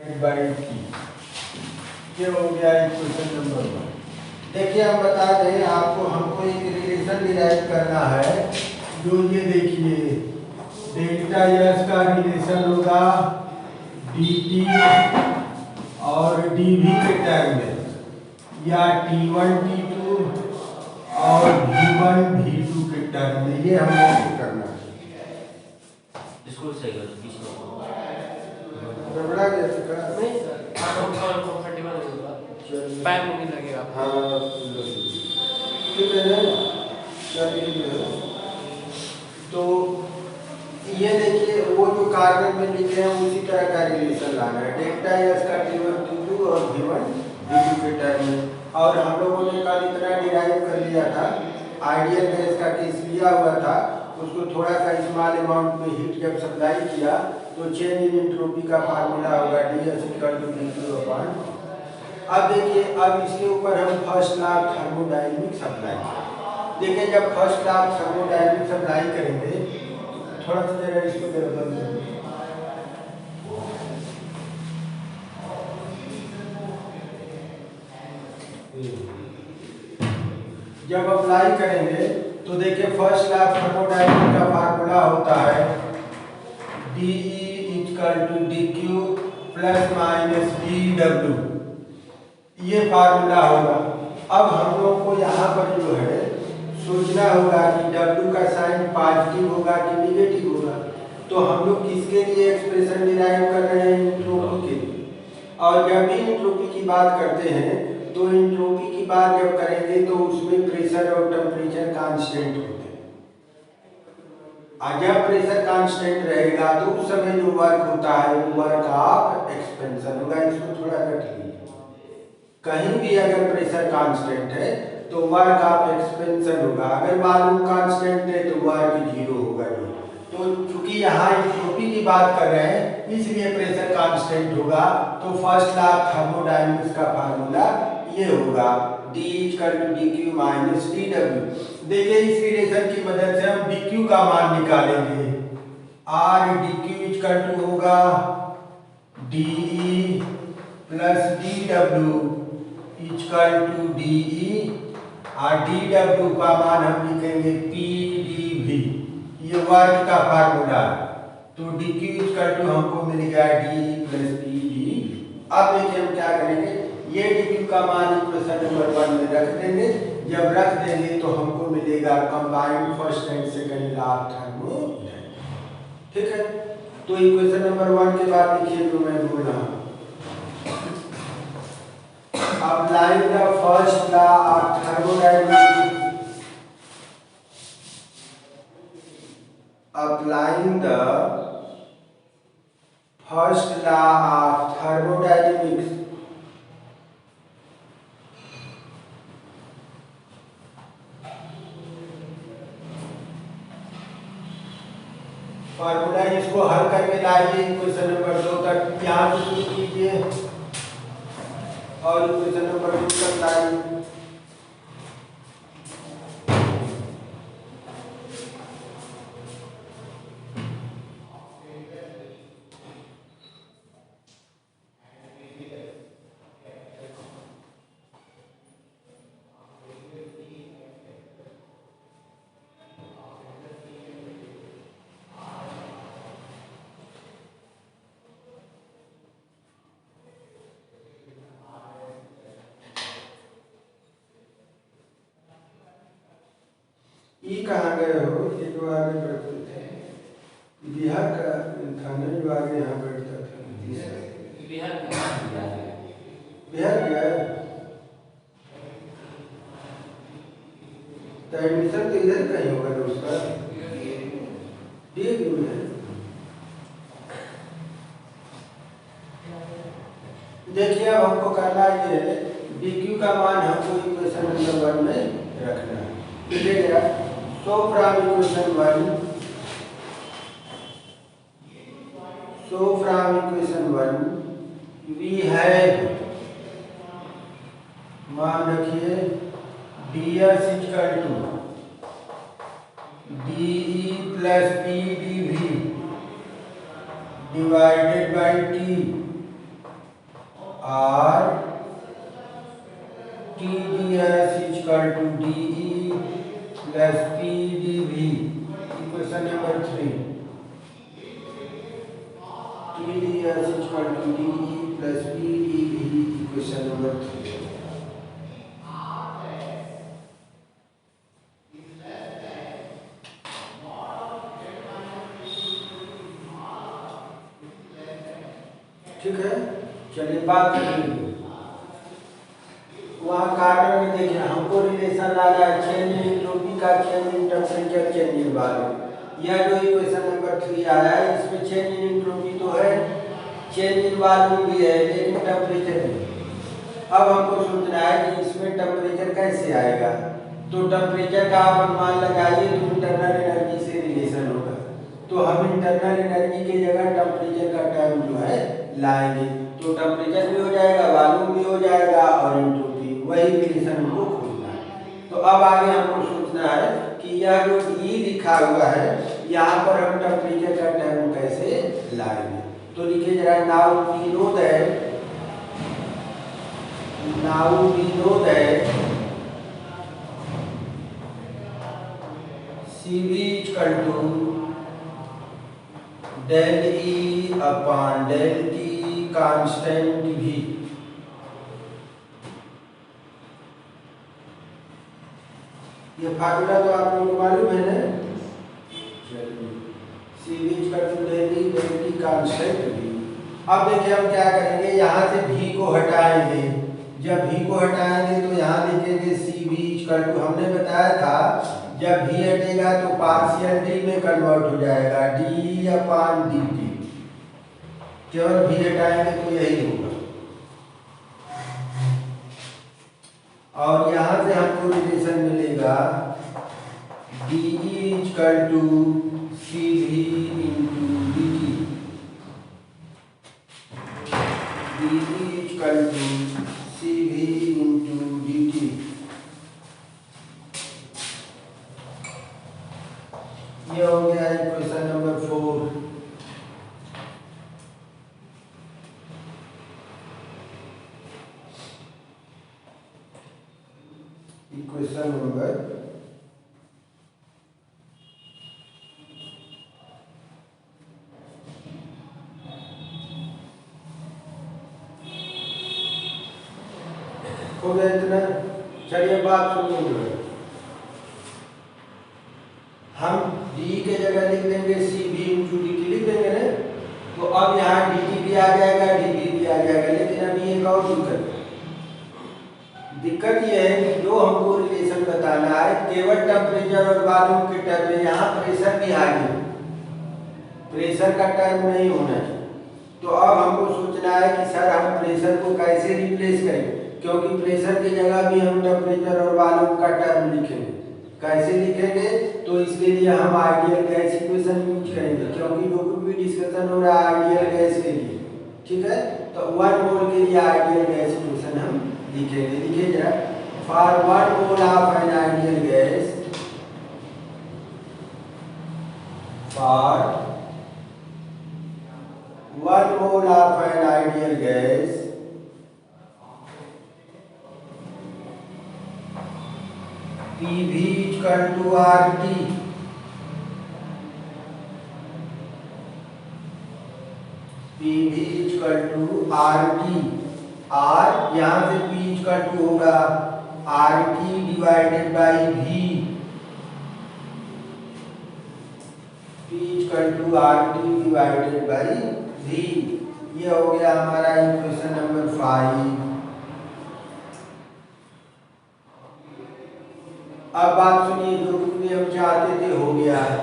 By T. ये हो गया इक्वेशन नंबर 1। देखिए हम बता दें आपको, हमको एक रिलेशन डिराइव करना है। जो ये देखिए डेल्टा एस का रिलेशन होगा dt और dv के टर्म में, या t1 t2 और v1 v2 के टर्म में। ये हमें करना है। इसको सही करो, किसको गड़बड़ा गया था नहीं सर, कंफर्टेबल होगा, पैर में नहीं लगेगा। हाँ ठीक है ना। चलिए तो ये देखिए वो जो कार्बन में लिखे हैं उसी तरह का रिलेशन लाना है। डेल्टा एस का t1 t2 और v1 v2 के टर्म में। और हम लोगों ने कल इतना डिराइव कर लिया था, आइडियल गैस का केस लिया हुआ था, उसको थोड़ा सा स्मॉल अमाउंट में हीट जब सप्लाई किया तो चेंज इन एंट्रोपी का फार्मूला होगा ds/dq/। अब देखिए, अब इसके ऊपर हम first law of thermodynamics apply करेंगे। देखिए जब first law of thermodynamics apply करेंगे, थोड़ा सा जरा इसको बदल देंगे। जब अप्लाई करेंगे तो देखिए फर्स्ट लॉ ऑफ थर्मोडायनेमिक्स का फार्मूला होता है dE=dQ + dW। ये फार्मूला होगा। अब हम लोग को यहाँ पर जो है सोचना होगा कि W का साइन पॉजिटिव होगा कि निगेटिव होगा। तो हम लोग किसके लिए एक्सप्रेशन डिराइव कर रहे हैं? एंट्रोपी के लिए। और जब भी एंट्रोपी की बात करते हैं तो एंट्रोपी की बात जब करेंगे तो उसमें प्रेशर और टेम्परेचर कांस्टेंट होते हैं। और जब प्रेशर कांस्टेंट रहेगा तो उस समय जो वर्क होता है वो वर्क ऑफ एक्सपेंशन होगा। इसको थोड़ा रख लीजिए। कहीं भी अगर प्रेशर कांस्टेंट है तो वर्क ऑफ एक्सपेंशन होगा, अगर वॉल्यूम कांस्टेंट है तो वर्क जीरो होगा। तो चूंकि यहाँ एंट्रोपी की बात कर रहे हैं इसलिए प्रेशर कांस्टेंट होगा। तो फर्स्ट लॉ ऑफ थर्मोडायनेमिक्स का फार्मूला ये होगा dE=dQ - dW। देखिए इस रिलेशन की मदद से हम dQ का मान निकालेंगे। R dQ होगा dE + dW dE, और dW का मान हम लिखेंगे PdV। ये वर्क का फार्मूला। तो dQ हमको मिल गया dE + PdV। अब देखिए हम क्या करेंगे, ये dQ का मान इक्वेशन नंबर 1 में रख देंगे। जब रख देंगे तो हमको मिलेगा combined first and second law of thermodynamics. ठीक है, तो इक्वेशन नंबर 1 के बाद लिखिए जो मैं बोल रहा हूँ। Applying the first law of thermodynamics, applying the first law of thermodynamics, formula इसको हल करके लाइए इक्वेशन नंबर 2 तक। यहाँ से शुरू कीजिए और इक्वेशन नंबर 2 तक लाइए। ई कहाँ गए हो? ये जो आगे बैठते थे बिहार का था ना, जो आगे यहाँ बैठता था। बिहार बिहार गया तो एडमिशन तो इधर कहीं होगा ना उसका। DAV में है। देखिए अब हमको करना ये है, DQ का मान हमको इक्वेशन नंबर 1 में रखना है। मिलेगा so from equation 1 we have, मान रखिए ds = dE + PdV divided by T or T D S equal to D E plus P D V. Equation number 3, T D S equal to D E plus P D V. Equation number 3। ठीक है, चलिए बात करेंगे। वहाँ carbon में देखिए हमको relation आ रहा है चेंज इन एंट्रोपी का, change in temperature, change in volume. यह जो इक्वेशन नंबर 3 आया है इसमें चेंज इन एंट्रोपी तो है, चेंज इन वॉल्यूम भी है, लेकिन टेम्परेचर नहीं। अब हमको सोचना है कि इसमें टेम्परेचर कैसे आएगा। तो टेम्परेचर का आप अनुमान लगाइए तो इंटरनल एनर्जी से रिलेशन होगा। तो हम इंटरनल एनर्जी की जगह टेम्परेचर का टर्म जो है लाएंगे, तो टेम्परेचर भी हो जाएगा, वॉल्यूम भी हो जाएगा और एंट्रोपी, वही रिलेशन हमको खोजना है। तो अब आगे हमको सोचना है कि यह जो ई लिखा हुआ है यहाँ पर हम टेम्परेचर का टर्म कैसे लाएंगे। तो लिखिए जरा, now we know that CV equal to del E upon del T constant V. ये फार्मूला तो आप लोगों को मालूम है ना। चलिए, CV equal to del E del T constant V. अब देखिए हम क्या करेंगे, यहाँ से भी को हटाएंगे। जब भी को हटाएंगे तो यहाँ लिखेंगे CV इक्वल टू, हमने बताया था जब भी हटेगा तो पार्शियल डी में कन्वर्ट हो जाएगा, डी अपॉन डी टी। केवल भी हटाएंगे तो यही होगा। और यहाँ से हमको रिलेशन मिलेगा D equal to C V into D T, D equal to C V into D T. ये हो गया इक्वेशन नंबर 4। इक्वेशन नंबर 4 हो गया इतना। चलिए बात सुनिए, हम डी के जगह लिख देंगे सी भी इंटू डी टी, लिख देंगे ना। तो अब यहाँ डी टी भी आ जाएगा, डी भी आ जाएगा। लेकिन अभी एक और दिक्कत ये है कि जो हमको रिलेशन बताना है केवल टेम्परेचर और वॉल्यूम के टर्म में, यहाँ प्रेशर भी आ गया, प्रेशर का टर्म नहीं होना चाहिए। तो अब हमको सोचना है कि सर हम प्रेशर को कैसे रिप्लेस करें, क्योंकि प्रेशर की जगह भी हम टेम्परेचर और वॉल्यूम का टर्म लिखेंगे। कैसे लिखेंगे, तो इसके लिए हम आइडियल गैस इक्वेशन यूज करेंगे, क्योंकि जो कुछ भी डिस्कशन हो रहा है आइडियल गैस के लिए। ठीक है, तो 1 मोल के लिए आइडियल गैस इक्वेशन हम लिखेंगे। लिखिए जरा, for 1 mole of an ideal gas, for 1 mole of an ideal gas PV equal to RT, PV equal to RT। R यहाँ से P इक्वल टू होगा RT divided by V, P equal to RT divided by V। ये हो गया हमारा equation number 5। अब बात सुनिए, जो कुछ भी हम चाहते थे हो गया है।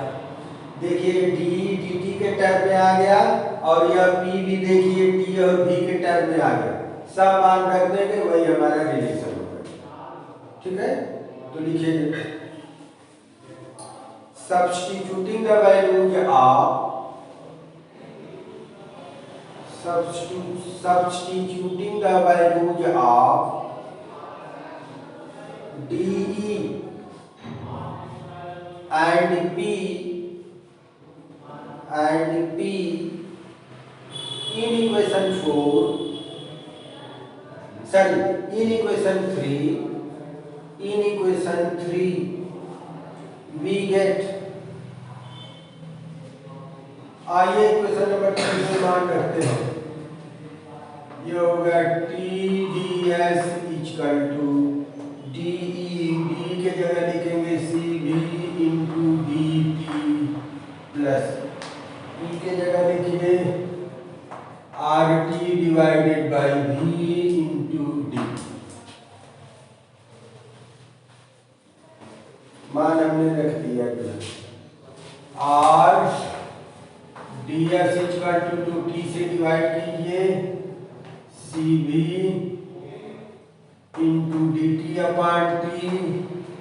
देखिए डी डी के टर्म में आ गया, और यह पी भी देखिए टी और भी के टर्म में आ गया। सब मान रख देंगे, वही हमारा रिलेशन होगा। ठीक है, तो लिखिए, substituting the values of, substituting the values of DE and P in equation 4 sorry, in equation 3 we get, आइए इक्वेशन नंबर 3 से मान रखते हैं, ये होगा T D S equal to D E, D के जगह लिखेंगे C V into D T plus E के जगह लिखिए R T divided by V into D. मान हमने रख दिया R D S equal to T से डिवाइड कीजिए C B into D T upon T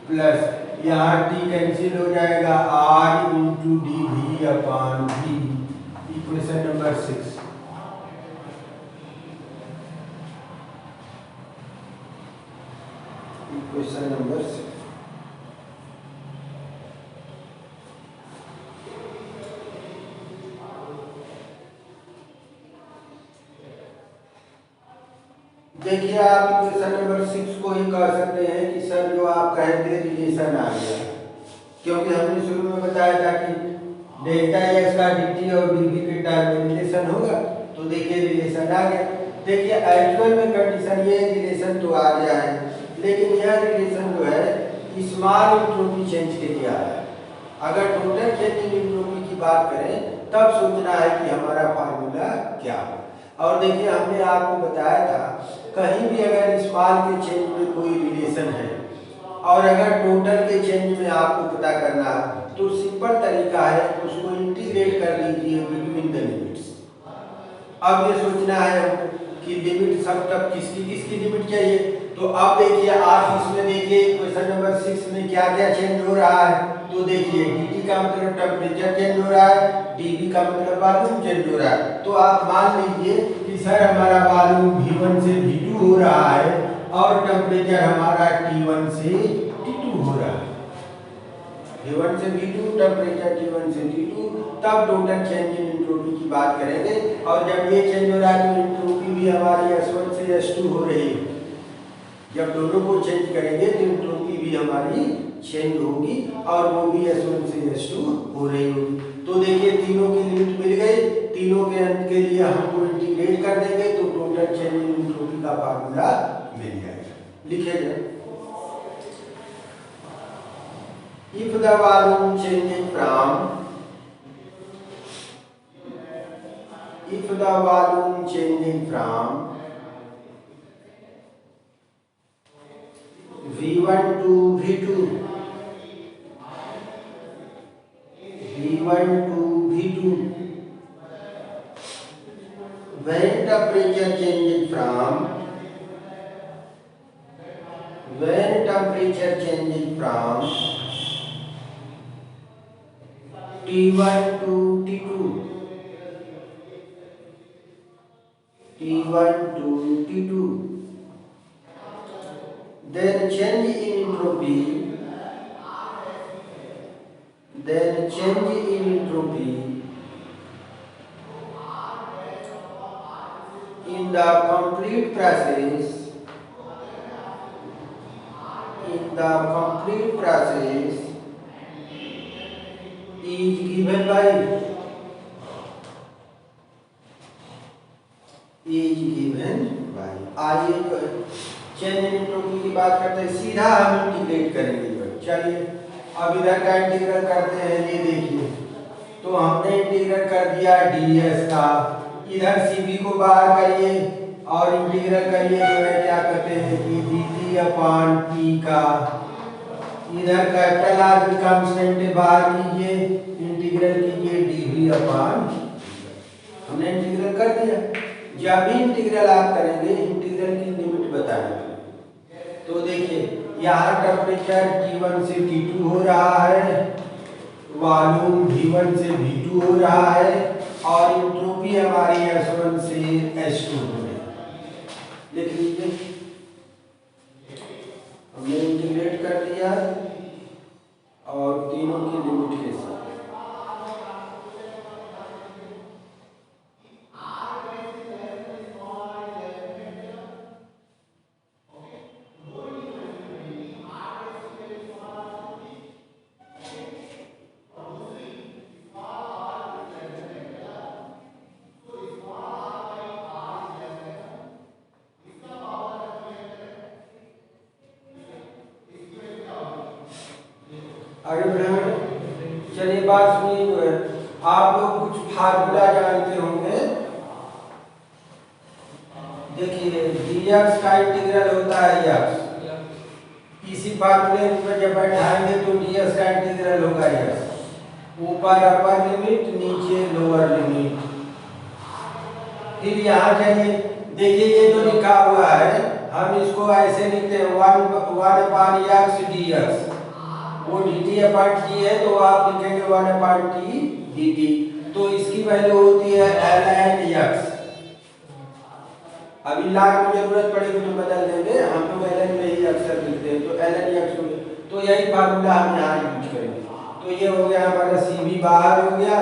plus यहाँ टी कैंसिल हो जाएगा R into D we upon V. Equation number 6। Equation number 6। देखिए आप इक्वेशन नंबर 6 को ही कह सकते हैं कि सर जो आप कहे थे रिलेशन आ गया, क्योंकि हमने शुरू में बताया था कि डेल्टा एस का dt और dv के टर्म में रिलेशन होगा, तो देखिए रिलेशन आ गया। देखिए एक्चुअल में कंडीशन ये रिलेशन तो आ गया है, लेकिन यह रिलेशन जो है स्मॉल एंट्रोपी चेंज के लिए आया है। अगर टोटल चेंज इन एंट्रोपी की बात करें तब सोचना है कि हमारा फार्मूला क्या हो। और देखिए हमने आपको बताया था कहीं भी अगर स्मॉल के चेंज में कोई रिलेशन है और अगर टोटल के चेंज में आपको पता करना है तो सिंपल तरीका है, उसको इंटीग्रेट कर लीजिए बिटवीन द लिमिट्स। अब ये सोचना है कि लिमिट सब तक किसकी लिमिट चाहिए, तो अब देखिए आप इसमें देखिए क्वेश्चन नंबर 6 में क्या क्या चेंज हो रहा है। तो देखिए dt का मतलब टेम्परेचर चेंज हो रहा है, dv का मतलब वॉल्यूम चेंज हो रहा है। तो आप मान लीजिए कि सर हमारा वॉल्यूम v1 से v2 हो रहा है और टेम्परेचर हमारा t1 से t2 हो रहा है। v1 से v2 टेम्परेचर t1 से t2, तब टोटल चेंज इन एंट्रोपी की बात करेंगे। और जब ये चेंज हो रहा है तो एंट्रोपी भी हमारी s1 से s2 हो रही है। जब दोनों को चेंज करेंगे तो एंट्रोपी भी हमारी चेंज होगी और वो भी s1 से s2 हो रही होगी। तो देखिए तीनों की लिमिट मिल गई, तीनों के अंत के लिए हमको इंटीग्रेट कर देंगे तो टोटल चेंज इन एंट्रोपी का फार्मूला मिल जाएगा। लिखिएगा if the volume changing from V1 to V2 when temperature changing from T1 to T2, then change in entropy in the complete process is given by आइए जो change in entropy की बात करते हैं, सीधा हम इंटीग्रेट करेंगे। चलिए अब इधर का इंटीग्रल करते हैं। ये देखिए तो हमने इंटीग्रल कर दिया ds का, इधर cv को बाहर करिए और इंटीग्रल करिए तो है क्या कहते हैं कि dt अपॉन p का, इधर कैपिटल R भी कांस्टेंट बाहर कीजिए, इंटीग्रल कीजिए dv अपॉन। हमने इंटीग्रल कर दिया। जब भी इंटीग्रल आप करेंगे इंटीग्रल की लिमिट बताएंगे। तो देखिए यहाँ टेम्परेचर T1 से T2 हो रहा है, वॉल्यूम V1 से V2 हो रहा है और एंट्रोपी हमारी S1 से S2 हो रही है। लिख लीजिए हमने इंटीग्रेट कर दिया और तीनों की लिमिट के साथ। आगे बढ़ाएं। चलिए बात सुनिए जो है, आप लोग कुछ फार्मूला जानते होंगे। देखिए dx का इंटीग्रल होता है x, इसी फार्मूले पर जब बैठाएंगे तो ds का इंटीग्रल होगा x, ऊपर अपर लिमिट नीचे लोअर लिमिट। फिर यहाँ चलिए देखिए ये जो लिखा हुआ है हम इसको ऐसे लिखते हैं 1/x dx, वो dt अपॉन t है तो आप लिखेंगे 1/t dt, तो इसकी वैल्यू होती है ln x। अभी लाख में जरूरत पड़ेगी तो बदल देंगे, हम लोग ln में ही अक्सर लिखते हैं तो ln x, तो यही फार्मूला हम यहाँ यूज करेंगे। तो ये हो गया हमारा c भी बाहर हो गया,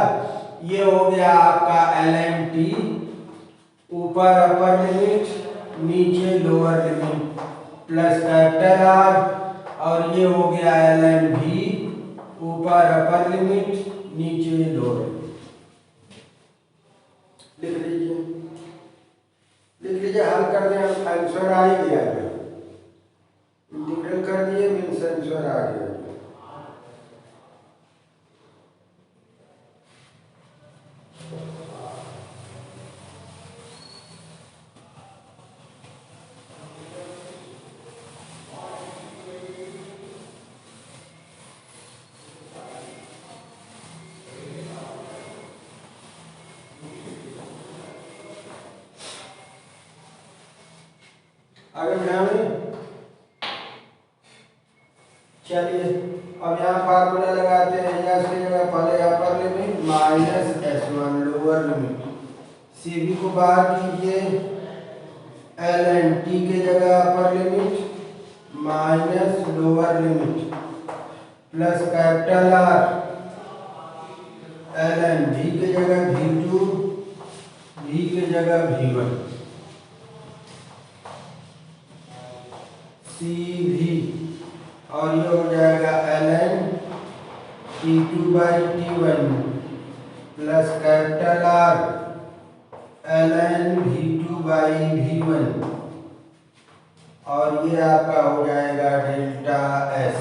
ये हो गया आपका ln t, ऊपर अपर लिमिट नीचे lower limit plus capital R, और ये हो गया ln v, ऊपर अपर लिमिट नीचे लोअर। लिख लीजिए हल कर दें, आंसर आ ही गया है, इंटीग्रल कर दिए मीन्स आंसर आ गया। आगे बढ़ाएं। चलिए अब यहाँ फार्मूला लगाते हैं, यस की जगह पहले upper limit minus s1 lower limit, cv को बाहर कीजिए, ln t के जगह upper limit minus lower limit plus capital R, ln v के जगह v2, v के जगह v1, cv, और ये हो जाएगा ln t2/t1 plus capital R, ln v2/v1, और ये आपका हो जाएगा डेल्टा s।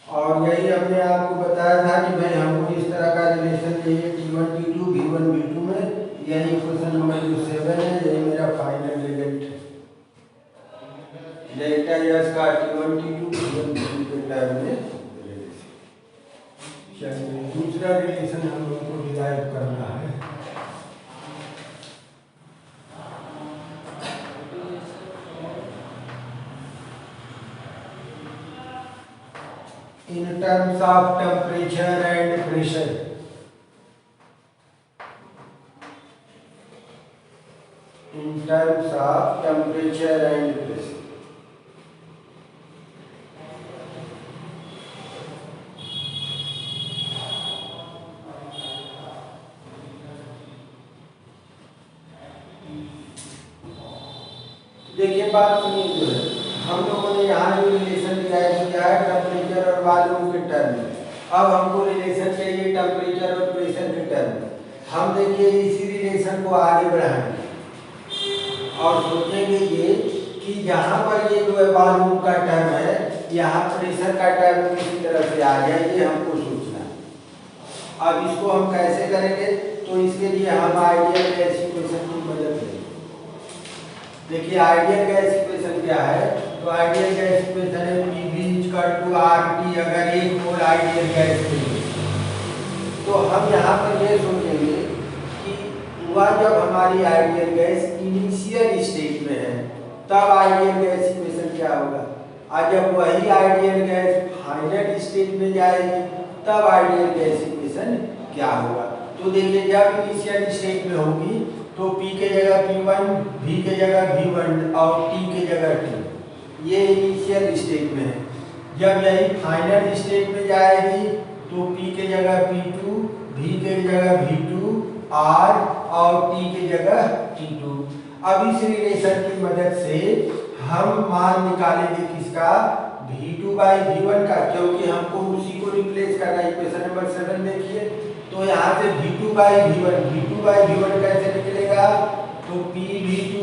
और यही हमने आपको बताया था कि भाई हमको इस तरह का रिलेशन चाहिए t1 t2 v1 v2 में, यही क्वेश्चन नंबर 7 है, यही मेरा फाइनल रिजल्ट है। डेल्टा यस का t1 t2 v1 v2 के टर्म में रिलेशन। चलिए दूसरा रिलेशन हम लोग को डिराइव करना है। In terms of temperature and pressure, in terms of temperature and pressure, देखिए बात सुनिए जो है, हम लोगों ने यहाँ जो रिलेशन डिराइव किया है टेम्परेचर और वॉल्यूम के टर्म में, अब हमको रिलेशन चाहिए टेम्परेचर और प्रेशर के टर्म में। हम देखिए इसी रिलेशन को आगे बढ़ाएंगे और सोचेंगे ये कि यहाँ पर ये जो है वॉल्यूम का टर्म है, यहाँ प्रेशर का टर्म किसी तरह से आ जाए, ये हमको सोचना है। अब इसको हम कैसे करेंगे, तो इसके लिए हम आइडियल गैस इक्वेशन की मदद लेंगे। देखिए आइडियल गैस इक्वेशन क्या है, तो आइडियल गैस इक्वेशन है PV=RT, अगर एक मोल आइडियल गैस है तो हम यहाँ पर ये सोचेंगे कि वह जब हमारी आइडियल गैस इनिशियल स्टेट में है तब आइडियल गैस इक्वेशन क्या होगा, और जब वही आइडियल गैस फाइनल स्टेट में जाएगी तब आइडियल गैस इक्वेशन क्या होगा। तो देखिए जब इनिशियल स्टेट में होगी तो P के जगह P1, V के जगह V1 और T के जगह T, ये इनिशियल स्टेट में है। जब यही फाइनल स्टेट में जाएगी तो P के जगह P2, V के जगह V2, R और T के जगह T2। अब इस रिलेशन की मदद से हम मान निकालेंगे किसका, V2 बाई V1 का, क्योंकि हमको उसी को रिप्लेस करना है। इक्वेशन नंबर 7 देखिए, तो यहाँ से V2 बाई V1 कैसे निकलेगा? तो PV2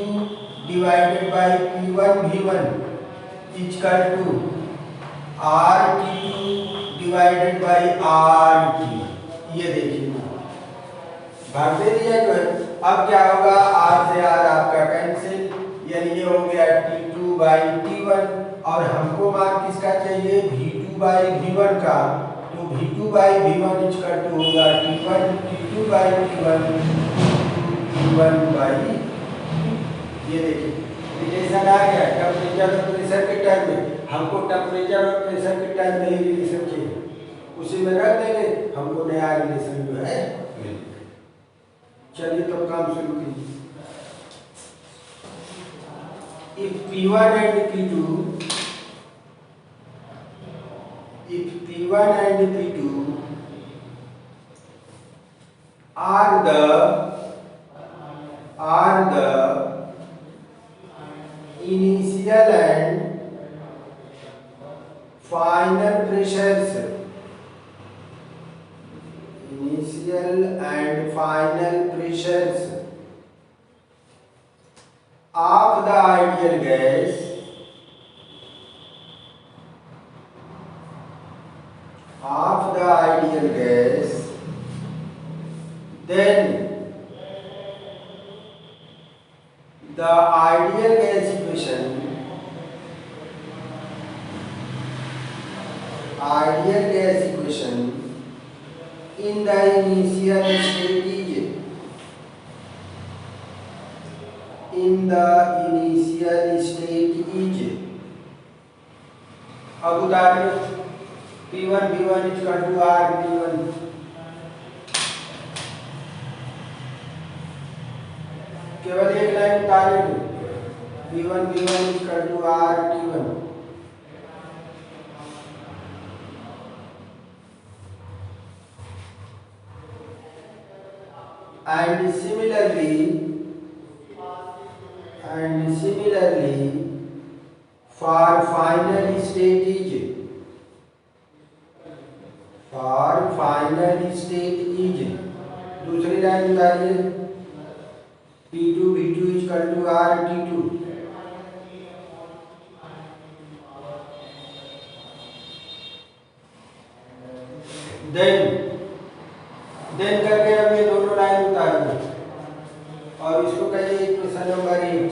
divided by P1V1 equal to RT2 divided by RT। ये देखिए भाग दे दिया जो है। अब क्या होगा? R से R आपका कैंसिल, यानी ये हो गया T2 बाई T1, और हमको मान किसका चाहिए? V2 बाई V1 का। तो V2 by V1 equal to होगा T2 by T1 T1 by. ये देखिए रिलेशन आ गया टेम्परेचर और प्रेशर के टर्म में। हमको टेम्परेचर और प्रेशर के टर्म में ही रिलेशन चाहिए, उसी में रख देंगे, हमको नया रिलेशन जो है मिल। चलिए तो काम शुरू कीजिए। If P1 and P2 are the initial and final pressures of the ideal gas, then the ideal gas equation in the initial state is अब उतारिए P1 V1 equal to R P1, केवल एक लाइन उतारे V1 equal to R T1। And similarly for final state is दूसरी line उतारिए P2 V2 equal to R T2। Then करके अब ये दोनों लाइन उतार दो और इसको कहिए इक्वेशन नंबर 8।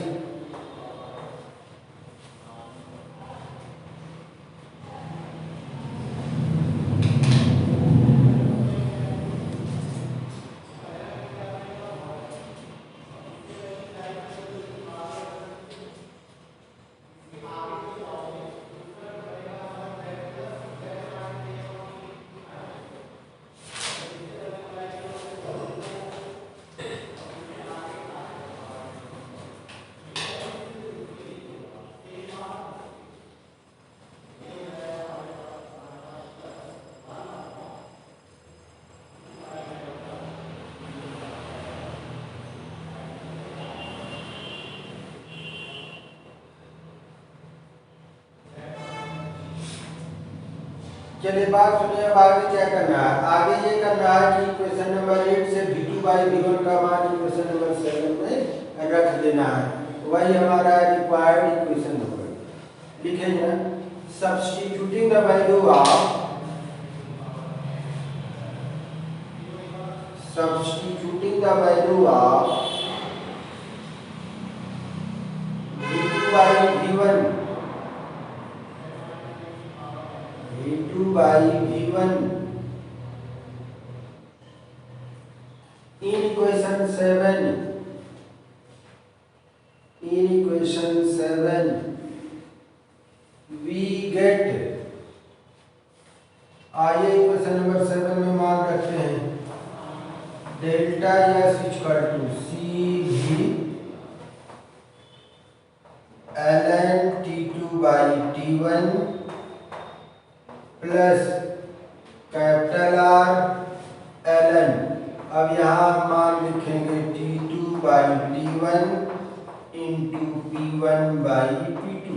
चलिए बात सुनिए, अब आगे क्या करना है। आगे ये करना है कि इक्वेशन नंबर 8 से V2 बाई V1 का मान इक्वेशन नंबर 7 में रख देना है। वही हमारा रिक्वायर्ड इक्वेशन नंबर लिखेंगे। Substituting the value of V2 by V1 in equation 7 we get, आइए इक्वेशन नंबर 7 में मान रखते हैं delta S equal to CV ln T2 by T1 plus capital R ln, अब यहाँ हम मान लिखेंगे T2 by T1 into P1 by P2।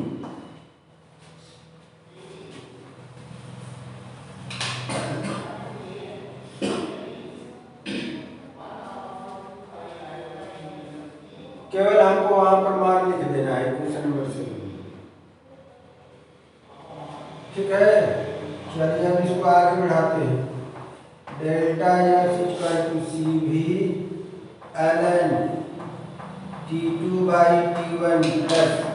हमको वहां पर मान लिख देना है क्वेश्चन नंबर से। ठीक है, चलिए अब इसको आगे बढ़ाते हैं। Delta S equal to C भी ln T2 by T1 plus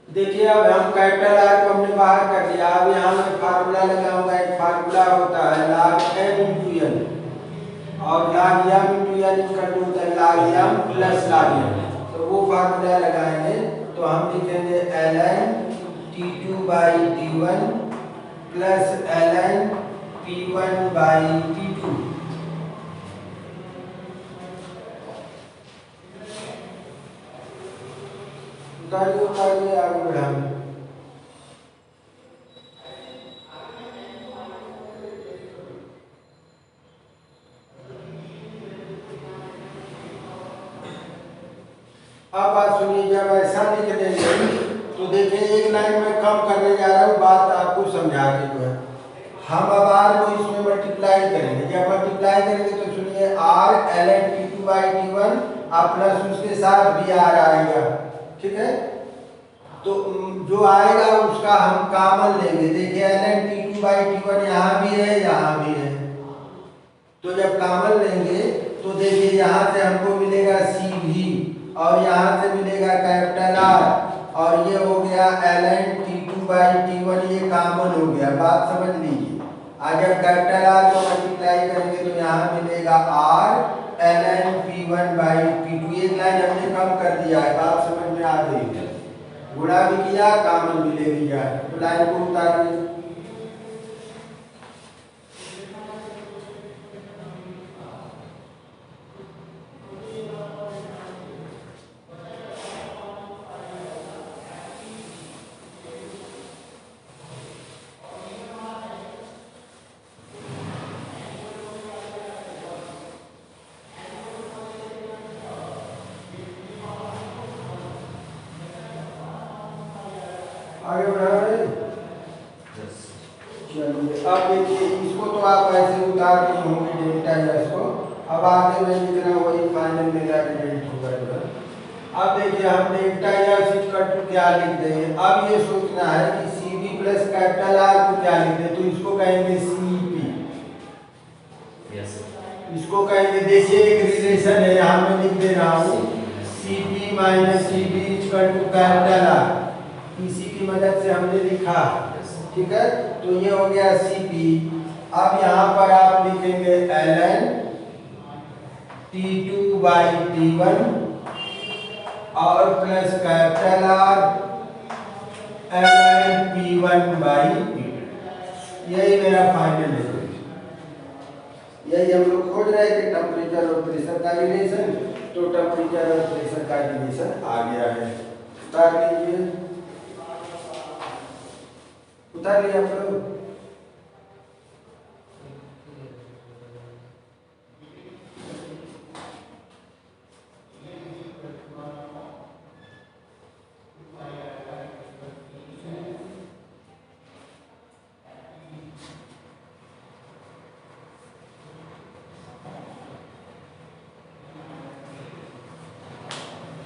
देखिए अब हम कैपिटल आर को हमने बाहर कर दिया। अब यहाँ मैं फार्मूला लगाऊंगा। एक फार्मूला होता है log m इंटू एन और log m into N equal to होता है log m plus log m। तो वो फार्मूला लगाएंगे तो हम लिखेंगे ln T2 by T1 plus ln P1 by P2। उतारिए आगे बढ़ाएंगे। अब बात सुनिए, जब ऐसा लिख देंगे तो देखिए एक लाइन में कम करने जा रहा हूँ, बात आपको समझा के जो है हम अब आर को इसमें मल्टीप्लाई करेंगे। जब मल्टीप्लाई करेंगे तो सुनिए are ln T2 by T1 आप प्लस उसके साथ भी आर आएगा। ठीक है, तो जो आएगा उसका हम कॉमन लेंगे। देखिए ln T2 बाई T1 यहाँ भी है यहाँ भी है, तो जब कॉमन लेंगे तो देखिए यहाँ से हमको मिलेगा सी भी और यहाँ से मिलेगा कैपिटल आर और ये हो गया ln T2 बाई T1, ये कॉमन हो गया। बात समझ लीजिए। आज जब कैपिटल आर को मल्टीप्लाई करेंगे तो यहाँ मिलेगा are ln P1 by P2। एक लाइन हमने कम कर दिया है, बात समझ में आ गई है। गुणा भी किया, कॉमन भी ले लिया, तो लाइन को उतारिए। आगे बढ़ा रहे हैं। चलिए अब देखिए इसको तो आप ऐसे उतार दिए होंगे डेल्टा एस को। अब आगे में लिखना वही फाइनल मेरा रिजल्ट होगा। अब देखिए हम डेल्टा एस इक्वल टू क्या लिख देंगे। अब ये सोचना है कि C V plus capital R को क्या लिख दें, तो इसको कहेंगे सी पी। इसको कहेंगे, देखिए एक रिलेशन है यहाँ मैं लिख दे रहा हूँ C P minus C V equal to capital R. इसी की मदद से हमने लिखा। ठीक है, तो ये हो गया सी पी। अब यहाँ पर आप लिखेंगे ln T2 बाई T1 और plus capital are ln P1 by P2। यही मेरा फाइनल है। यही हम लोग खोज रहे हैं कि टेम्परेचर और प्रेशर का रिलेशन, तो टेम्परेचर और प्रेशर का रिलेशन आ गया है। उतार लीजिए, उतार लिया आप लोग।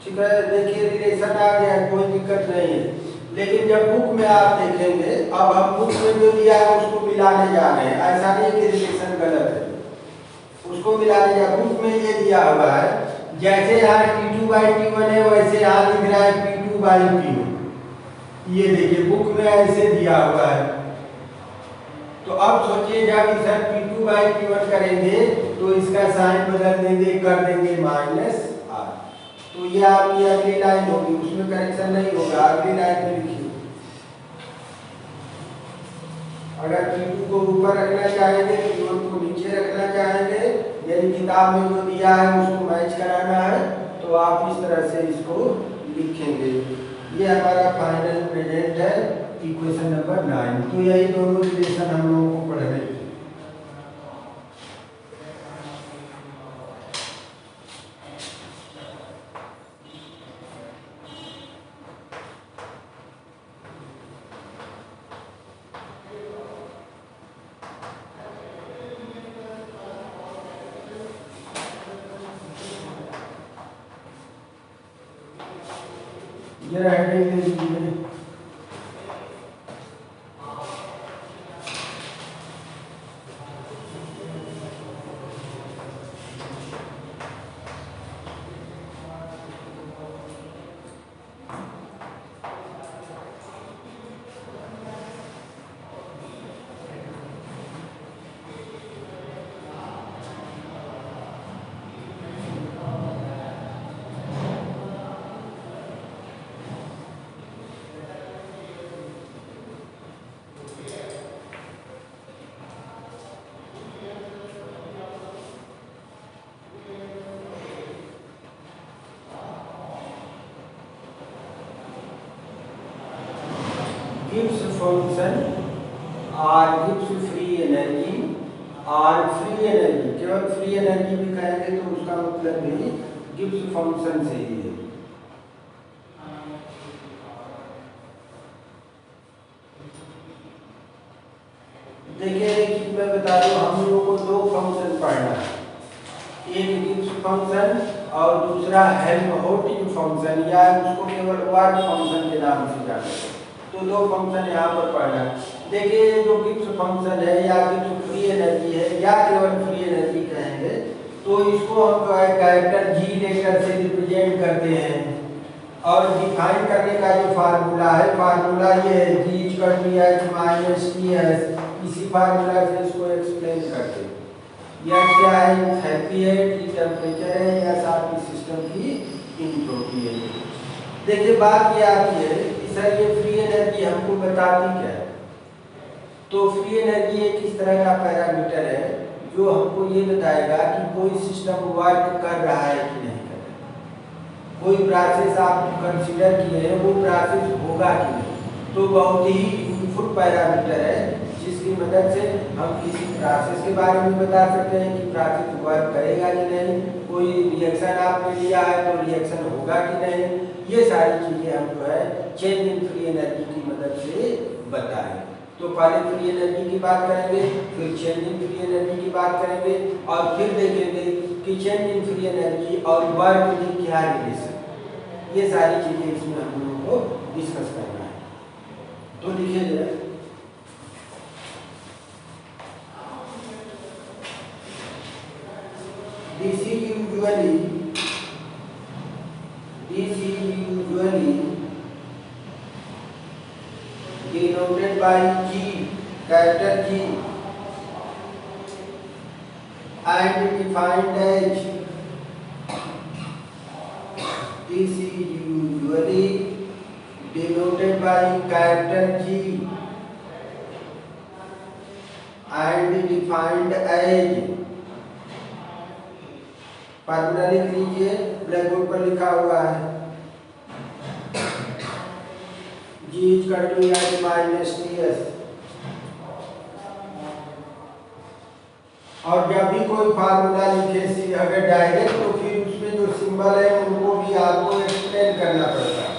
ठीक है, देखिए रिलेशन आ गया, कोई दिक्कत नहीं है। लेकिन जब बुक में आप देखेंगे, अब हम बुक में जो दिया है उसको मिलाने जा रहे हैं। ऐसा नहीं कि रिलेशन गलत है, उसको मिलाने जा। बुक में ये दिया हुआ है जैसे यहाँ T2 बाई T1 है वैसे यहाँ लिख रहा है P2 बाई P1। ये देखिए बुक में ऐसे दिया हुआ है। तो अब सोचिए जब इसे P2 बाई P1 करेंगे तो इसका साइन बदल देंगे, कर देंगे माइनस आर। तो ये आपकी अगली लाइन होगी, उसमें करेक्शन नहीं होगा। अगली लाइन में लिखिए, अगर P2 को ऊपर रखना चाहेंगे, P1 को नीचे रखना चाहेंगे, यानी किताब में जो दिया है उसको मैच कराना है, तो आप इस तरह से इसको लिखेंगे। ये हमारा फाइनल प्रेजेंट है इक्वेशन नंबर 9। तो यही दोनों रिलेशन हम लोगों को पढ़ने थे। जरा हेडिंग दे दीजिए। Gibbs function or Gibbs free energy और फ्री एनर्जी, केवल फ्री एनर्जी भी कहेंगे तो उसका मतलब भी गिब्स फंक्शन से ही है। देखिए कि मैं बता दूं, हम लोगों को दो फंक्शन पढ़ना है, एक गिब्स फंक्शन और दूसरा हेल्महोल्ट्ज़ फंक्शन, या उसको केवल वर्क फंक्शन के नाम से जानते हैं। तो दो फंक्शन यहाँ पर पढ़ना है। देखिए जो गिब्स फंक्शन है या गिब्स फ्री एनर्जी है या केवल फ्री एनर्जी कहेंगे तो इसको हम जो है कैरेक्टर जी लेटर से रिप्रेजेंट करते हैं। और डिफाइन करने का जो फार्मूला है, फार्मूला ये है G equal to H minus T S. इसी फार्मूला से इसको एक्सप्लेन करते हैं। यह क्या है, एंथैल्पी है, टी टेम्परेचर है, या आपकी सिस्टम की एंट्रोपी है। देखिए बात ये आती है कि सर ये फ्री एनर्जी हमको बताती क्या है। तो फ्री एनर्जी एक इस तरह का पैरामीटर है जो हमको ये बताएगा कि कोई सिस्टम वर्क कर रहा है कि नहीं कर रहा। कोई प्रोसेस आप कंसीडर किए हैं, वो प्रोसेस होगा कि नहीं। तो बहुत ही यूजफुल पैरामीटर है जिसकी मदद से हम किसी प्रोसेस के बारे में बता सकते हैं कि प्रोसेस वर्क करेगा कि नहीं। कोई रिएक्शन आपने लिया है तो रिएक्शन होगा कि नहीं। ये सारी चीज़ें हम जो है चेंज इन फ्री एनर्जी की मदद से बताएंगे। तो पहले फ्री एनर्जी की बात करेंगे, फिर चेंज इन फ्री एनर्जी की बात करेंगे, और फिर देखेंगे कि चेंज इन फ्री एनर्जी और वर्क में क्या रिलेशन। ये सारी चीज़ें इसमें हम लोगों को डिस्कस करना है। तो लिखिए जरा, This is usually denoted by G, character G, and defined as this is usually denoted by character G and defined as, formula लिख लीजिए, ब्लैक बोर्ड पर लिखा हुआ है, G equal to H minus T S. और जब भी कोई फार्मूला लिखे अगर डायरेक्ट, तो फिर उसमें जो सिंबल है उनको भी आपको एक्सप्लेन करना पड़ता है।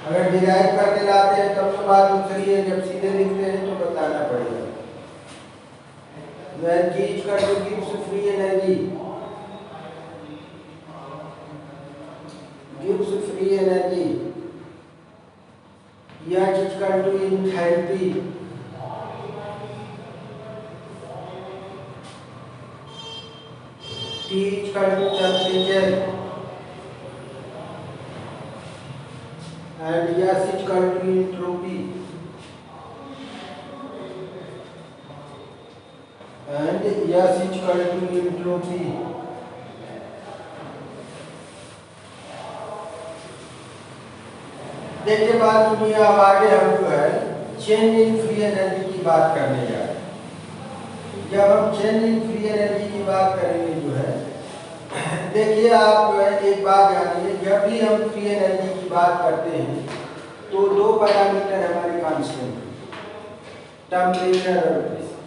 अगर डिराइव करके लाते हैं तब तो बात दूसरी है, जब सीधे लिखते हैं तो बताना पड़ेगा। G equal to Gibbs free energy, Gibbs free energy, H equal to enthalpy, T equal to temperature, and S equal to entropy, and S equal to entropy. देखिए बात सुनिए, अब आगे हम जो है चेंज इन फ्री एनर्जी की बात करने जा रहे हैं। जब हम चेंज इन फ्री एनर्जी की बात करेंगे जो है, देखिए आप जो है एक बात जानिए, जब भी हम फ्री एनर्जी की बात करते हैं तो दो पैरामीटर हमारे कांस्टेंट, टेम्परेचर और प्रेशर,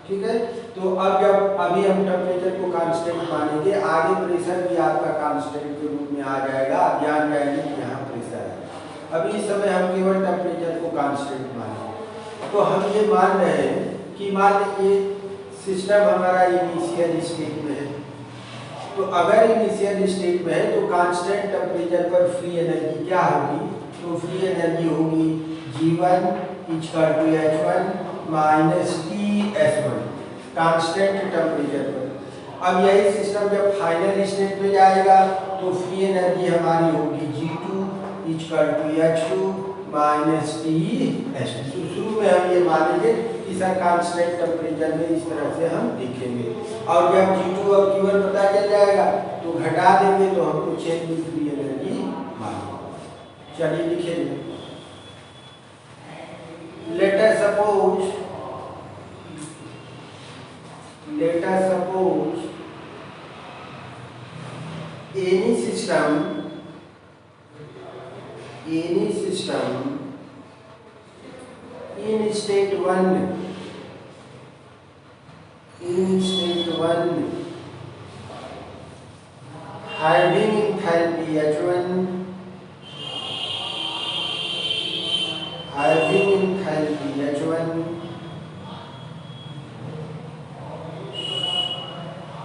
ठीक है। तो अब जब अभी हम टेम्परेचर को कांस्टेंट मानेंगे, आगे प्रेशर भी आपका कांस्टेंट के रूप में आ जाएगा। आप जान जाएंगे कि यहाँ प्रेशर है। अभी इस समय हम केवल टेम्परेचर को कांस्टेंट मानेंगे। तो हम ये मान रहे हैं कि मान लीजिए सिस्टम हमारा इनिशियल स्टेट में है, तो अगर इनिशियल स्टेट में है तो कांस्टेंट टेम्परेचर पर फ्री एनर्जी क्या होगी? तो फ्री एनर्जी होगी G1 equal to H1 minus TS1 constant temperature पर। अब यही सिस्टम जब फाइनल स्टेट में जाएगा तो फ्री एनर्जी हमारी होगी G2 equal to H2 minus TS2। तो शुरू में हम ये मानेंगे कि सर कांस्टेंट टेम्परेचर में इस तरह से हम लिखेंगे, और जब G2 और Q1 पता चल जाएगा तो घटा देंगे तो हमको चेंज इन फ्री एनर्जी मालूम। चलिए लिखेंगे। Let us suppose any system in state 1 having enthalpy H1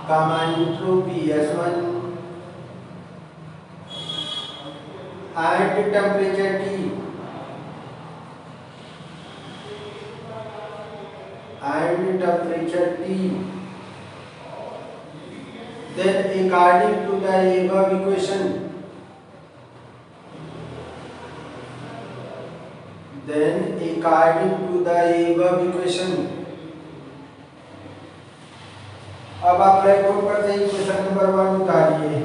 comma entropy S1 at temperature T then according to the above equation अब आप ब्लैक बोर्ड पर से इक्वेशन नंबर 1 उतारिए।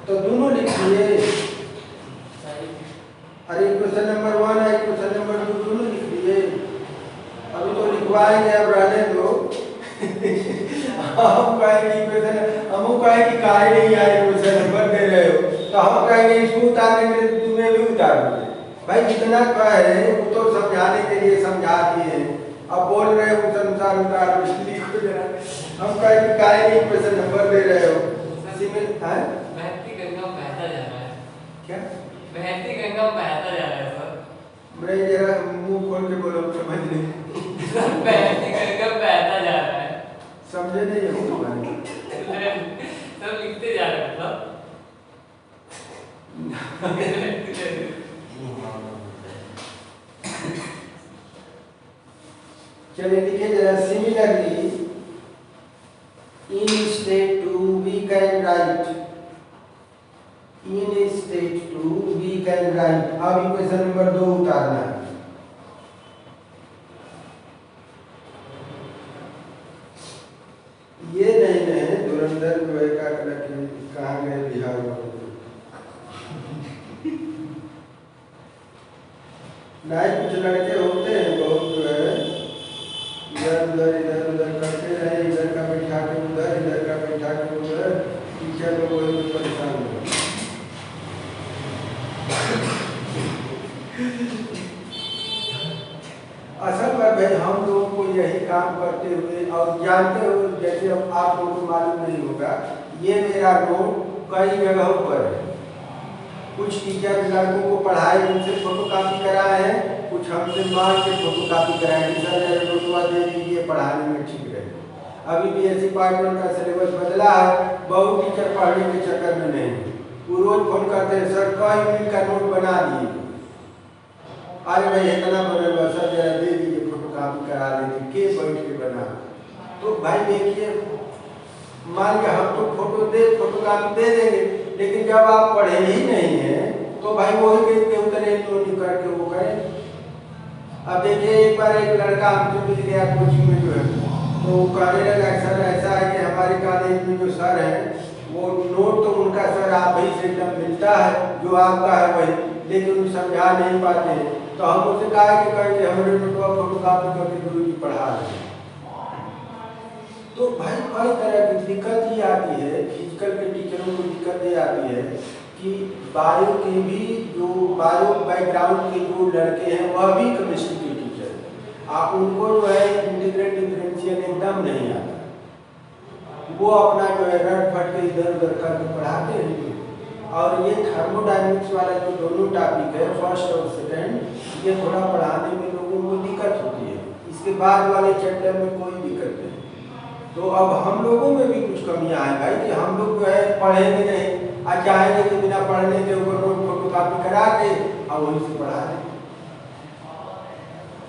तो दोनों लिखिए। अरे क्वेश्चन नंबर 1 है, क्वेश्चन नंबर 2 दोनों लिख दिए। अभी तो लिखवाएंगे, अब रहने दो। हम कहेंगे क्वेश्चन, हम कहेंगे काहे नहीं आए क्वेश्चन नंबर दे रहे हो, तो हम कहेंगे इसको उतारने के लिए तुम्हें भी उतार दो। भाई जितना कहे वो तो समझाने के लिए समझा दिए, अब बोल रहे हो उस अनुसार उतार लिखो जरा। हम कहेंगे काहे नहीं क्वेश्चन नंबर दे रहे हो। सिमिल है बहती गंगा बहता जा रहा है। क्या बहती गंगा बहता जा रहा है सर। मैं जरा मुंह खोल के बोलो, समझ नहीं। बहती गंगा बहता जा रहा है, समझे नहीं हो तुम्हारे सब लिखते जा रहे हैं मतलब। चलिए लिखे जरा। Similarly in state 2 we can write, in state 2 we can write। अब इक्वेशन नंबर 2 उतारना है। ये नहीं धुरंधर का कहाँ गए बिहार वाले नहीं, कुछ लड़के होते हैं बहुत जो है इधर उधर करते रहे, इधर का बैठा के उधर, इधर का बैठा के उधर, टीचर लोग वही में परेशान हो। असल में भाई हम लोगों को यही काम करते हुए, और जानते हो जैसे अब आप लोगों को मालूम नहीं होगा, ये मेरा नोट कई जगहों पर है। कुछ टीचर लड़कों को पढ़ाए, उनसे फोटो कापी कराए हैं, कुछ हमसे मांग के फोटो कापी कराए कि सर नोटवा दे दीजिए, पढ़ाने में ठीक रहे। अभी भी ऐसी डिपार्टमेंट का सिलेबस बदला है, बहुत टीचर पढ़ने के चक्कर में नहीं, वो रोज फोन करते हैं सर कई मिनट का नोट बना दिए। अरे भाई इतना बनल बा सर, जरा दे दीजिए फोटो कापी करा देते, के बैठ के बना। तो भाई देखिए, मान लिया हम तो फोटो कापी दे देंगे, लेकिन जब आप पढ़े ही नहीं है तो भाई वही के उतने जो करके वो करें। अब देखिए एक बार एक लड़का हमसे मिल गया कोचिंग में जो है, तो वो कहने लगा सर ऐसा है कि हमारे कॉलेज में जो सर है वो नोट तो उनका सर आप ही से एकदम मिलता है जो आपका है वही, लेकिन उन समझा नहीं पाते हैं। तो हम उससे कहा कि कहीं हमारे नोटवा फोटोकॉपी करके गुरु जी पढ़ा रहे। तो भाई कई तरह की दिक्कत ये आती है, फिजिकल के टीचरों को दिक्कत ये आती है कि बायो के भी जो बायो बैकग्राउंड के जो लड़के हैं वह भी केमिस्ट्री के टीचर हैं, आप उनको जो है इंटीग्रेट डिफरेंशियल एकदम नहीं आता, वो अपना जो है रट फट के इधर उधर करके पढ़ाते हैं। और ये थर्मोडायनेमिक्स वाला जो दोनों टॉपिक है फर्स्ट और सेकेंड, ये थोड़ा पढ़ाने में लोगों को दिक्कत होती है, इसके बाद वाले चैप्टर में कोई दिक्कत नहीं। तो अब हम लोगों में भी कुछ कमियां हैं भाई कि हम लोग जो है पढ़ेंगे नहीं, आज चाहेंगे कि बिना पढ़ने के ऊपर नोट फोटोकॉपी करा के और वहीं से पढ़ा दें।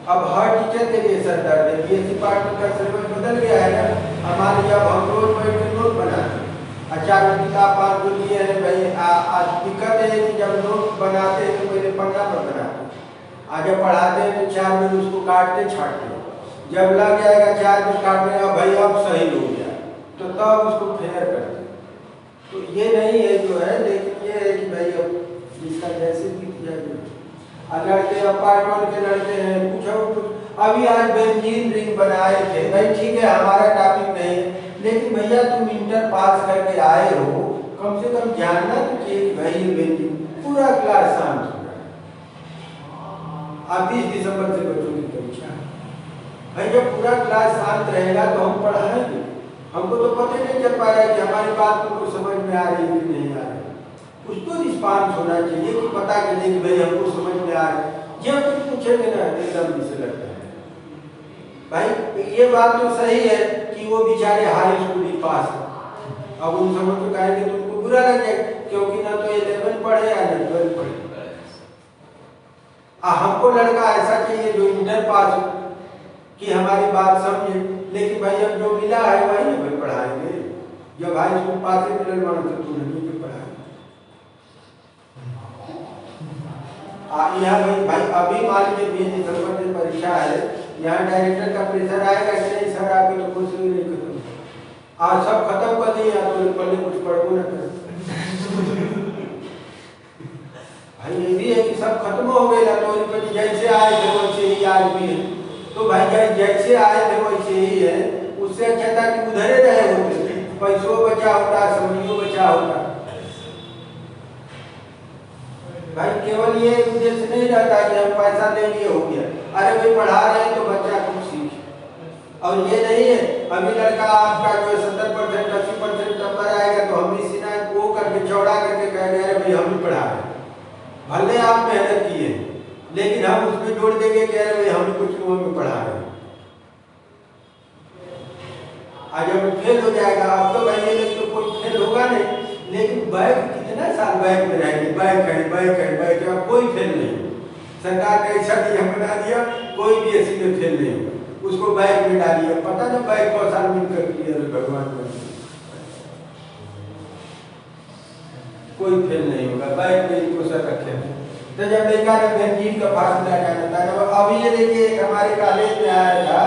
अब हर टीचर के लिए सर दर्द है, बीएससी पार्ट का सिलेबस बदल गया है ना। हमारे जब हम रोज बैठ के नोट बनाते हैं, अच्छा किताब पाँच जो लिए हैं भाई, आज दिक्कत है कि जब नोट बनाते हैं तो पहले पन्ना पर बनाते हैं, आज जब पढ़ाते हैं तो 4 मिनट उसको काटते छाटते, जब लग जाएगा 4 मिनट काटने का भाई अब सही हो गया तो तब उसको फेयर करते। तो ये नहीं है जो है, लेकिन ये है कि भाई अब जिसका जैसे भी किया जाए। लड़के अब पार्ट 1 के लड़के हैं, कुछ अभी आज बेंजीन रिंग बनाए थे भाई, ठीक है हमारा टॉपिक नहीं, लेकिन भैया तुम इंटर पास करके आए हो, कम से कम जानना तो चाहिए कि भाई ये बेंजीन। पूरा क्लास शांत हो रहा है। अब 20 दिसंबर से बच्चों की परीक्षा है भाई, जब पूरा क्लास शांत रहेगा तो हम पढ़ाएंगे। हमको तो पता नहीं चल पा रहा है कि हमारी बात को समझ में आ रही है कि नहीं आ रही। कुछ तो रिस्पांस होना चाहिए कि पता चले कि भाई हमको समझ में आ रहा है। ये कुछ पूछेंगे ना एकदम से लगता है भाई ये बात तो सही है कि वो बेचारे हाई स्कूल ही पास है, अब उन समझ तो कहेंगे तो उनको बुरा लगे क्योंकि ना तो 11 पढ़े या 12 पढ़े। हमको लड़का ऐसा चाहिए जो इंटर पास हो कि हमारी बात समझे, लेकिन भाई अब जो मिला है वही ना भाई पढ़ाएंगे। जब हाई स्कूल पास है मिलन मान से तो नहीं भी पढ़ाएंगे। यहाँ भाई अभी मान लीजिए 20 दिसंबर की परीक्षा है, यहाँ डायरेक्टर का प्रेशर आएगा कि नहीं सर आपके तो कुछ भी नहीं खत्म, आज सब खत्म कर दिए तो पहले कुछ पढ़ो ना करें। भाई ये भी है कि सब खत्म हो गए ना, तो जैसे आए थे वैसे ही आज भी है। तो भाई जैसे आए थे वैसे ही है, उससे अच्छा था कि उधर ही रहे होते, पैसों बचा होता, समझियो बचा होता। भाई केवल ये उद्देश्य नहीं रहता कि हम पैसा दे लिए हो गया, अरे भाई पढ़ा रहे हैं तो बच्चा कुछ सीखे। और ये नहीं है अभी लड़का आपका जो 70% 80% नंबर आएगा तो हम भी सीना वो करके चौड़ा करके कह रहे हैं भाई हम भी पढ़ा रहे हैं, भले आप मेहनत किए लेकिन हम उसमें जोड़ देंगे कह रहे हम कुछ में पढ़ा रहे हैं। आज जब फेल हो जाएगा अब तो भाई ये तो कोई फेल होगा नहीं, लेकिन बैग कितना साल बैग में रहेंगे, बैग है कोई फेल नहीं। सरकार ने ऐसा नियम बना दिया कोई भी ऐसी में फेल नहीं होगा, उसको बैग में डालिए, पता ना बैग को साल मिलकर क्लियर भगवान कोई फेल नहीं होगा, बैग में इनको सर रखे। तो जब लड़का ने बेंजीन का फार्मूला जाना था, अभी ये देखिए हमारे कॉलेज में आया था,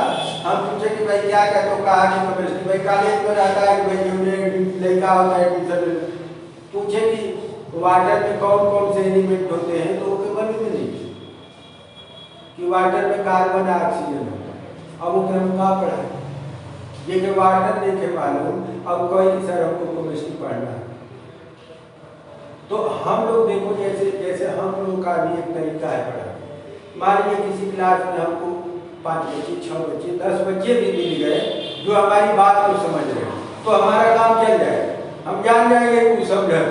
हम पूछे कि भाई क्या क्या, तो कहा कि केमिस्ट्री। भाई कॉलेज में रहता है कि भाई जो लड़का होता है एडमिशन, पूछे कि वाटर में कौन कौन से एलिमेंट होते हैं, तो वो केवल में नहीं कि वाटर में कार्बन ऑक्सीजन होता है। अब वो हम कहाँ पढ़ा ये कि वाटर नहीं के मालूम, अब कोई कि सर हमको केमिस्ट्री पढ़ना है। तो हम लोग देखो जैसे जैसे हम लोग का भी एक तरीका है पढ़ा। मान लीजिए किसी क्लास में हमको 5 बच्चे 6 बच्चे 10 बच्चे भी मिल गए जो हमारी बात को समझ रहे हैं, तो हमारा काम चल जाएगा, हम जान जाएंगे कि समझ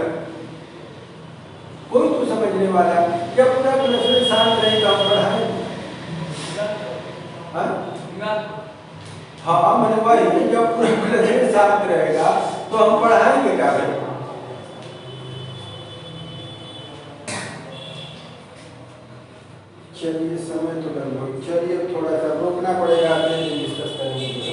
कोई तो समझने वाला। जब पूरा क्लास शांत रहेगा हम पढ़ाएंगे। हाँ मैंने वही, जब पूरा क्लास शांत रहेगा तो हम पढ़ाएंगे क्या भाई। चलिए समय तो लगभग, चलिए थोड़ा सा रोकना पड़ेगा, डिस्कस करेंगे।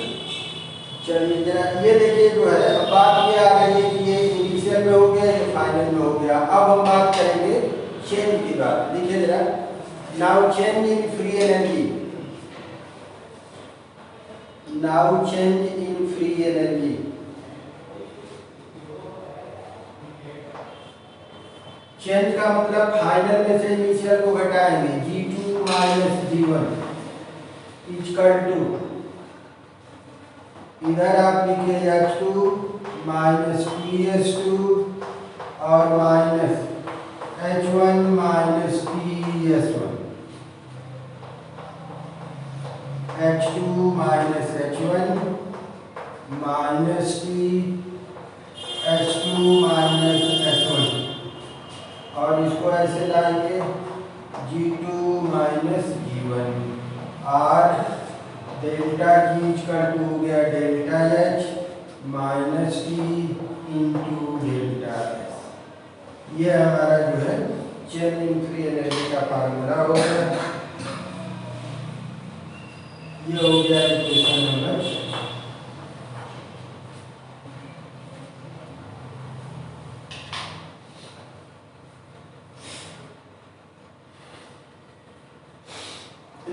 चलिए जरा ये देखिए जो है अब बात ये आ गई है कि ये इनिशियल में हो गया, ये फाइनल में हो गया। अब हम बात करेंगे चेन की बात। देखिए जरा Now change in free energy. Now change in free energy. Change का मतलब फाइनल में से इनिशियल को घटाएंगे G2 minus G1 equal to, इधर आप लिखिए H2 माइनस PS2 और minus H1 minus PS1, H2 minus H1 minus T H2 minus H1, और इसको ऐसे लाएंगे G2 माइनस G1 और डेल्टा G का टू हो गया delta H minus T into delta S। ये हमारा जो है चेन इन फ्री एनर्जी का फार्मूला हो गया। ये हो गया इक्वेशन नंबर।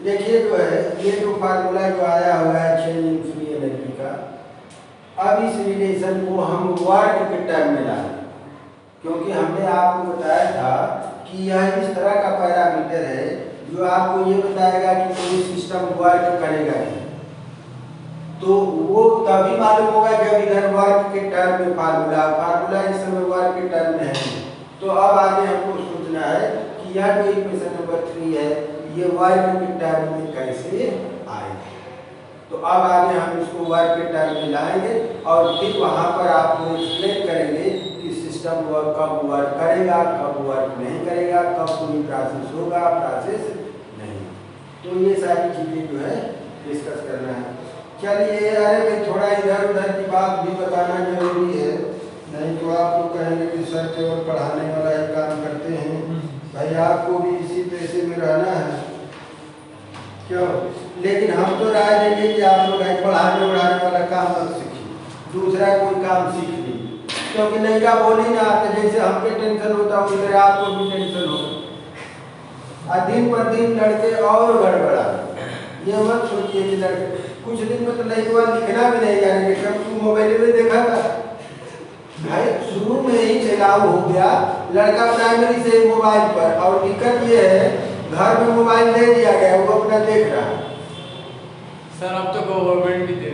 देखिए जो है ये जो फार्मूला जो आया हुआ है चेन इन फ्री एनर्जी का, अब इस रिलेशन को हम वर्क के टर्म में लाएं, क्योंकि हमने आपको बताया था कि यह इस तरह का पैरामीटर है जो आपको ये बताएगा कि कोई सिस्टम वर्क करेगा नहीं। तो वो तभी मालूम होगा जब इधर वर्क के टर्म में फार्मूला इस समय वर्क के टर्म में है। तो अब आगे हमको सोचना है कि यह जो इक्वेशन नंबर 3 है ये वर्क के टर्म में कैसे आएगा। तो अब आगे हम इसको वर्क के टर्म में लाएंगे और फिर वहां पर आपको एक्सप्लेन करेंगे कि सिस्टम कब वर्क करेगा, कब वर्क नहीं करेगा, कब कोई प्रोसेस होगा, प्रोसेस नहीं। तो ये सारी चीजें जो है डिस्कस करना है। चलिए, अरे भाई थोड़ा इधर उधर की बात भी बताना जरूरी है, नहीं तो आप लोग कहेंगे कि सर केवल पढ़ाने वाला ही काम करते हैं। भाई आपको भी इसी पैसे में रहना है क्यों? लेकिन हम तो राय देंगे कि आप लोग पढ़ाने उड़ाने वाला काम मत सीखिए, दूसरा कोई काम सीख लीजिए, क्योंकि नहीं का बोल ही ना आते। जैसे हमके टेंशन होता है उधर आपको भी टेंशन होगा और दिन पर दिन लड़के और गड़बड़ा। ये मत सोचिए कि लड़के कुछ दिन में तो नहीं हुआ, लिखना भी नहीं जानेंगे। कब तू मोबाइल में देखा था भाई, शुरू में ही चलाव हो गया लड़का प्राइमरी से मोबाइल पर, और दिक्कत ये है घर में मोबाइल दे दिया गया, वो अपना देख रहा है। सर अब तो गवर्नमेंट भी दे